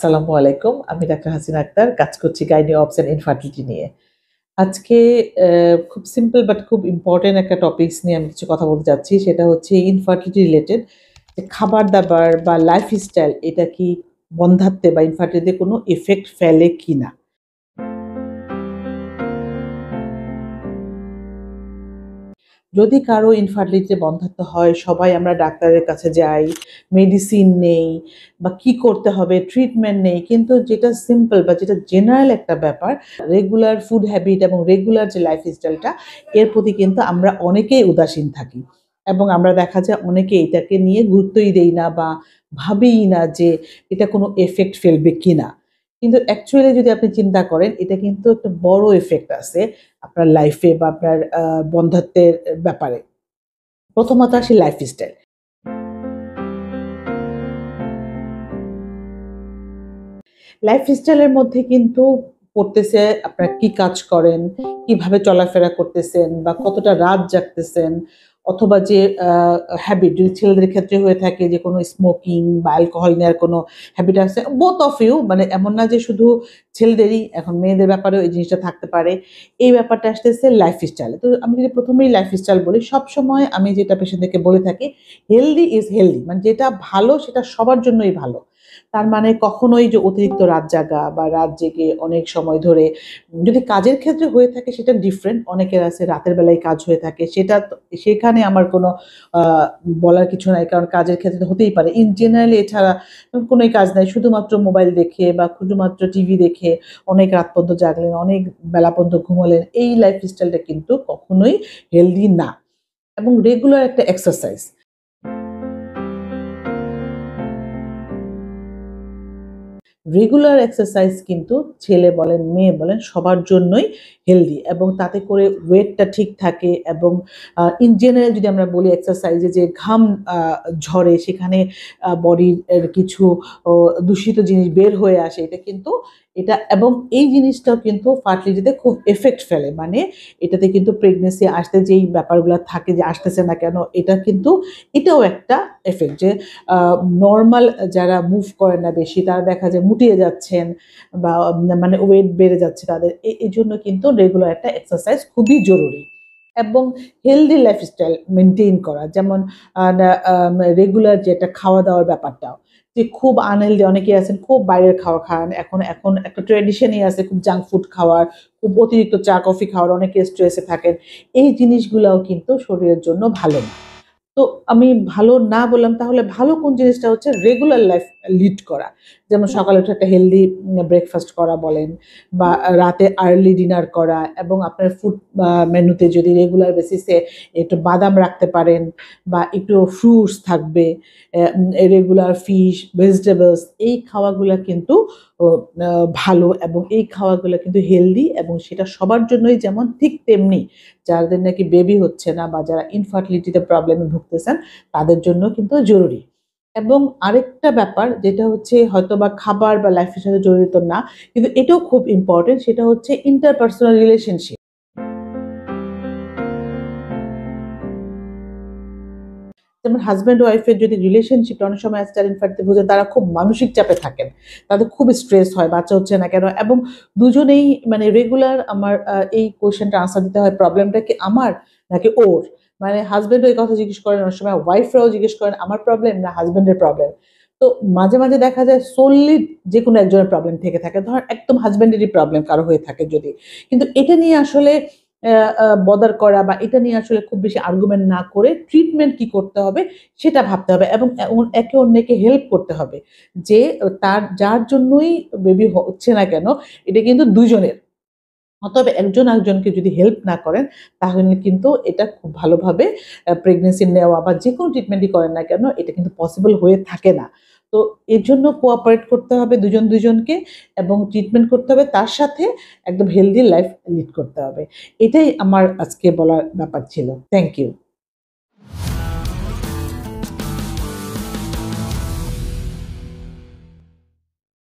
আসসালামু আলাইকুম। আমি ডাক্তার হাসিনা আক্তার, কাজ করছি গাইনি অবস অ্যান্ড ইনফার্টিলিটি নিয়ে। আজকে খুব সিম্পল বাট খুব ইম্পোর্টেন্ট একটা টপিকস নিয়ে আমি কিছু কথা বলতে চাচ্ছি। সেটা হচ্ছে ইনফার্টিলিটি রিলেটেড, যে খাবার-দাবার বা লাইফস্টাইল এটা কি বন্ধ্যাত্বে বা ইনফার্টিলিটিতে কোনো ইফেক্ট ফেলে কিনা? যদি কারো ইনফার্টিলিটি বন্ধ্যাত্ব হয়, সবাই আমরা ডাক্তারের কাছে যাই, মেডিসিন নেই বা কি করতে হবে ট্রিটমেন্ট নেই। কিন্তু যেটা সিম্পল বা যেটা জেনারেল একটা ব্যাপার, রেগুলার ফুড হ্যাবিট এবং রেগুলার যে লাইফস্টাইলটা, এর প্রতি কিন্তু আমরা অনেকেই উদাসীন থাকি। এবং আমরা দেখা যায় অনেকে এটাকে নিয়ে গুরুত্বই দেই না বা ভাবিই না যে এটা কোনো এফেক্ট ফেলবে কিনা। কিন্তু অ্যাকচুয়ালি যদি আপনি চিন্তা করেন, এটা কিন্তু একটা বড় ইফেক্ট আছে আপনার লাইফে বা আপনার বন্ধ্যাত্বের ব্যাপারে। প্রথমত আসি লাইফস্টাইল। লাইফস্টাইলের মধ্যে কিন্তু পড়তেছে আপনারা কি কাজ করেন, কিভাবে চলাফেরা করতেছেন বা কতটা রাত জাগতেছেন, অথবা যে হ্যাবিট যদি ছেলেদের ক্ষেত্রে হয়ে থাকে যে কোনো স্মোকিং বা অ্যালকোহল নেওয়ার কোনো হ্যাবিট আছে, বোথ অফ ইউ, মানে এমন না যে শুধু ছেলেদেরই, এখন মেয়েদের ব্যাপারেও এই জিনিসটা থাকতে পারে। এই ব্যাপারটা আসতেছে লাইফস্টাইলে। তো আমি যদি প্রথমেই লাইফস্টাইল বলি, সবসময় আমি যেটা পেশেন্টদেরকে বলে থাকি, হেলদি ইজ হেলদি, মানে যেটা ভালো সেটা সবার জন্যই ভালো। তার মানে কখনোই যে অতিরিক্ত রাত জাগা বা রাত জেগে অনেক সময় ধরে, যদি কাজের ক্ষেত্রে হয়ে থাকে সেটা ডিফারেন্ট। অনেকের আছে রাতের বেলায় কাজ হয়ে থাকে, সেটা সেখানে আমার কোনো বলার কিছু নাই, কারণ কাজের ক্ষেত্রে হতেই পারে। ইন জেনারেলি এছাড়া কোনোই কাজ নাই, শুধুমাত্র মোবাইল দেখে বা শুধুমাত্র টিভি দেখে অনেক রাত পর্যন্ত জাগলেন, অনেক বেলা পর্যন্ত ঘুমালেন, এই লাইফস্টাইলটা কিন্তু কখনোই হেলদি না। এবং রেগুলার একটা এক্সারসাইজ, রেগুলার এক্সারসাইজ কিন্তু ছেলে বলেন মেয়ে বলেন সবার জন্যই হেলদি, এবং তাতে করে ওয়েটটা ঠিক থাকে। এবং ইন জেনারেল যদি আমরা বলি, এক্সারসাইজে যে ঘাম ঝরে, সেখানে বডির কিছু দূষিত জিনিস বের হয়ে আসে, এটা কিন্তু এটা, এবং এই জিনিসটাও কিন্তু ফার্টিলিটিতে খুব এফেক্ট ফেলে। মানে এটাতে কিন্তু প্রেগনেন্সি আসতে যেই ব্যাপারগুলো থাকে যে আসতেছে না কেন, এটা কিন্তু এটাও একটা এফেক্ট, যে নরমাল যারা মুভ করে না বেশি, তারা দেখা যায় মুটিয়ে যাচ্ছেন বা মানে ওয়েট বেড়ে যাচ্ছে তাদের। এই জন্য কিন্তু রেগুলার একটা এক্সারসাইজ খুবই জরুরি। এবং হেলদি লাইফস্টাইল মেনটেন করা, যেমন রেগুলার যেটা খাওয়া দাওয়ার ব্যাপারটাও, যে খুব আনহেলদি অনেকেই আছেন, খুব বাইরের খাওয়া খান। এখন এখন একটা ট্রেডিশনই আছে খুব জাঙ্ক ফুড খাওয়ার, খুব অতিরিক্ত চা কফি খাওয়ার, অনেকে স্ট্রেসে থাকেন। এই জিনিসগুলাও কিন্তু শরীরের জন্য ভালো না। তো আমি ভালো না বললাম, তাহলে ভালো কোন জিনিসটা হচ্ছে রেগুলার লাইফ লিড করা। যেমন সকালে উঠে একটা হেলদি ব্রেকফাস্ট করা বলেন, বা রাতে আর্লি ডিনার করা, এবং আপনার ফুড মেনুতে যদি রেগুলার বেসিসে একটু বাদাম রাখতে পারেন বা একটু ফ্রুটস থাকবে, রেগুলার ফিশ, ভেজিটেবলস, এই খাওয়াগুলা কিন্তু ভালো, এবং এই খাওয়াগুলো কিন্তু হেলদি, এবং সেটা সবার জন্যই যেমন ঠিক তেমনি যাদের নাকি বেবি হচ্ছে না বা যারা ইনফার্টিলিটিতে প্রবলেমে ভুগতেছেন, তাদের জন্য কিন্তু জরুরি। এবং আরেকটা ব্যাপার যেটা হচ্ছে হয়তোবা খাবার বা লাইফের সাথে জড়িত না, কিন্তু এটাও খুব ইম্পর্টেন্ট, সেটা হচ্ছে ইন্টারপার্সোনাল রিলেশনশিপ। যেমন হাজব্যান্ড ওয়াইফের যদি রিলেশনশিপটা, অনেক সময় আছে যারা ইনফ্যাক্ট বুঝে, তারা খুব মানসিক চাপে থাকেন, তাদের খুব স্ট্রেস হয় বাচ্চা হচ্ছে না কেন, এবং দুজনেই মানে রেগুলার আমার এই কোয়েশ্চেনটা আনসার দিতে হয়, প্রবলেমটা কি আমার নাকি ওর। মানে হাজব্যান্ডও এই কথা জিজ্ঞেস করেন, অনেক সময় ওয়াইফরাও জিজ্ঞেস করেন আমার প্রবলেম না হাজব্যান্ডের প্রবলেম। তো মাঝে মাঝে দেখা যায় সোললি যে কোনো একজনের প্রবলেম থেকে থাকে, ধর একদম হাজব্যান্ডেরই প্রবলেম কারো হয়ে থাকে যদি, কিন্তু এটা নিয়ে আসলে বদার করা বা এটা নিয়ে আসলে খুব বেশি আর্গুমেন্ট না করে ট্রিটমেন্ট কি করতে হবে সেটা ভাবতে হবে, এবং একে অন্যকে হেল্প করতে হবে। যে তার যার জন্যই বেবি হচ্ছে না কেন, এটা কিন্তু দুজনের। অতএব একজন আরেকজনকে যদি হেল্প না করেন, তাহলে কিন্তু এটা খুব ভালোভাবে প্রেগনেন্সি নেওয়া বা যে কোনো ট্রিটমেন্টই করেন না কেন, এটা কিন্তু পসিবল হয়ে থাকে না। তো এর জন্য কোঅপারেট করতে হবে দুজন দুজনকে, এবং ট্রিটমেন্ট করতে হবে, তার সাথে একদম হেলদি লাইফ লিড করতে হবে। এটাই আমার আজকে বলার ব্যাপার ছিল। Thank you.